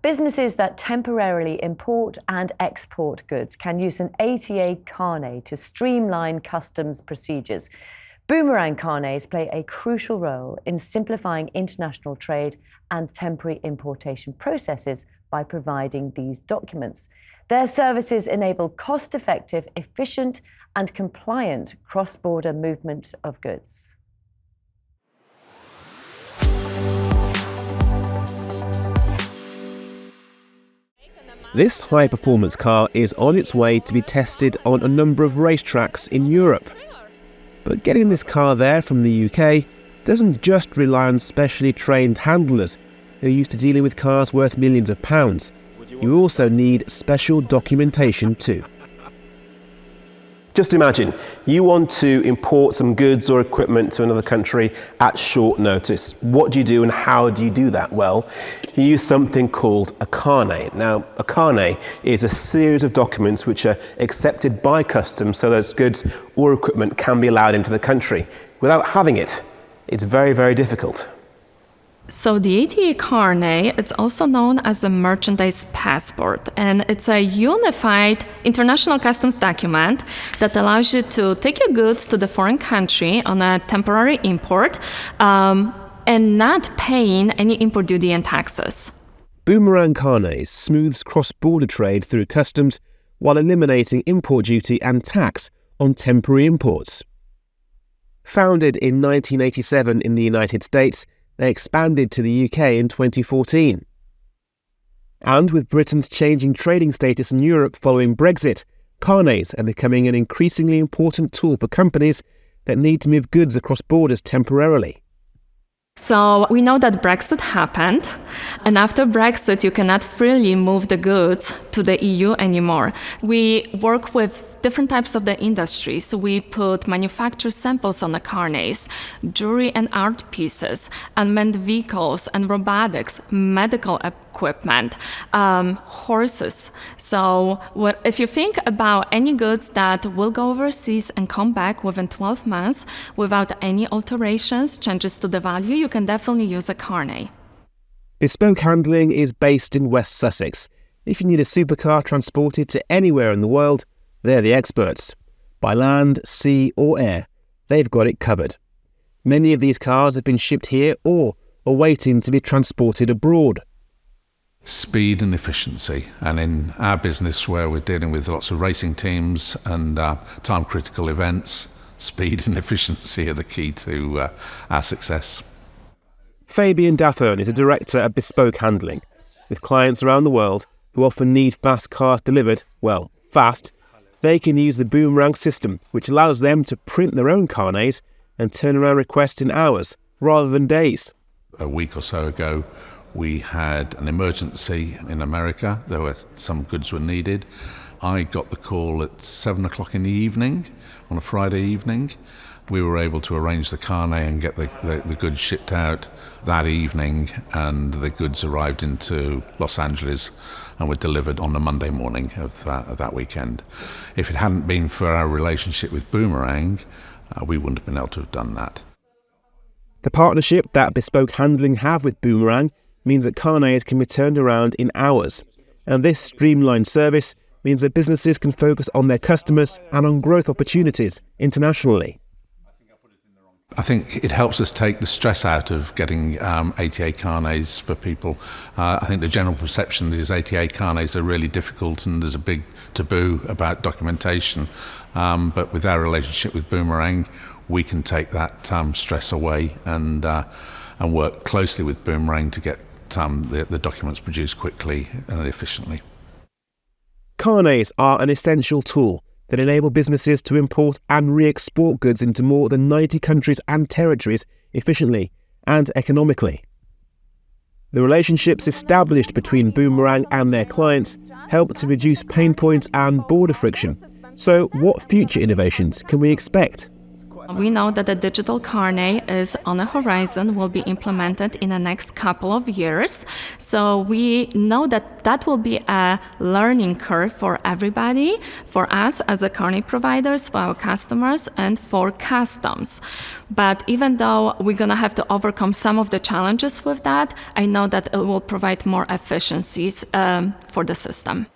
Businesses that temporarily import and export goods can use an ATA Carnet to streamline customs procedures. Boomerang Carnets play a crucial role in simplifying international trade and temporary importation processes by providing these documents. Their services enable cost-effective, efficient, and compliant cross-border movement of goods. This high-performance car is on its way to be tested on a number of racetracks in Europe. But getting this car there from the UK doesn't just rely on specially trained handlers who are used to dealing with cars worth millions of pounds. You also need special documentation too. Just imagine, you want to import some goods or equipment to another country at short notice. What do you do and how do you do that? Well, you use something called a carnet. Now, a carnet is a series of documents which are accepted by customs so those goods or equipment can be allowed into the country. Without having it, it's very, very difficult. So the ATA Carnet, it's also known as a merchandise passport, and it's a unified international customs document that allows you to take your goods to the foreign country on a temporary import and not paying any import duty and taxes. Boomerang Carnet smooths cross-border trade through customs while eliminating import duty and tax on temporary imports. Founded in 1987 in the United States, they expanded to the UK in 2014. And with Britain's changing trading status in Europe following Brexit, carnets are becoming an increasingly important tool for companies that need to move goods across borders temporarily. So we know that Brexit happened, and after Brexit, you cannot freely move the goods to the EU anymore. We work with different types of the industry. So we put manufactured samples on the carnets, jewelry and art pieces, unmanned vehicles and robotics, medical equipment, horses. So if you think about any goods that will go overseas and come back within 12 months without any alterations, changes to the value, you can definitely use a carnet. Bespoke Handling is based in West Sussex. If you need a supercar transported to anywhere in the world, they're the experts. By land, sea or air, they've got it covered. Many of these cars have been shipped here or are waiting to be transported abroad. Speed and efficiency, and in our business where we're dealing with lots of racing teams and time-critical events, speed and efficiency are the key to our success. Fabian Daffern is a director at Bespoke Handling. With clients around the world who often need fast cars delivered, well, fast, they can use the Boomerang system, which allows them to print their own carnets and turn around requests in hours rather than days. A week or so ago, we had an emergency in America. There were some goods were needed. I got the call at 7 o'clock in the evening, on a Friday evening. We were able to arrange the carnet and get the goods shipped out that evening, and the goods arrived into Los Angeles and were delivered on the Monday morning of that weekend. If it hadn't been for our relationship with Boomerang, we wouldn't have been able to have done that. The partnership that Bespoke Handling have with Boomerang means that carnets can be turned around in hours, and this streamlined service means that businesses can focus on their customers and on growth opportunities internationally. I think it helps us take the stress out of getting ATA carnets for people. I think the general perception is ATA carnets are really difficult and there's a big taboo about documentation. But with our relationship with Boomerang, we can take that stress away and work closely with Boomerang to get the documents produced quickly and efficiently. Carnets are an essential tool that enable businesses to import and re-export goods into more than 90 countries and territories efficiently and economically. The relationships established between Boomerang and their clients help to reduce pain points and border friction. So what future innovations can we expect? We know that the digital Carnet is on the horizon, will be implemented in the next couple of years. So we know that that will be a learning curve for everybody, for us as a Carnet providers, for our customers, and for customs. But even though we're going to have to overcome some of the challenges with that, I know that it will provide more efficiencies for the system.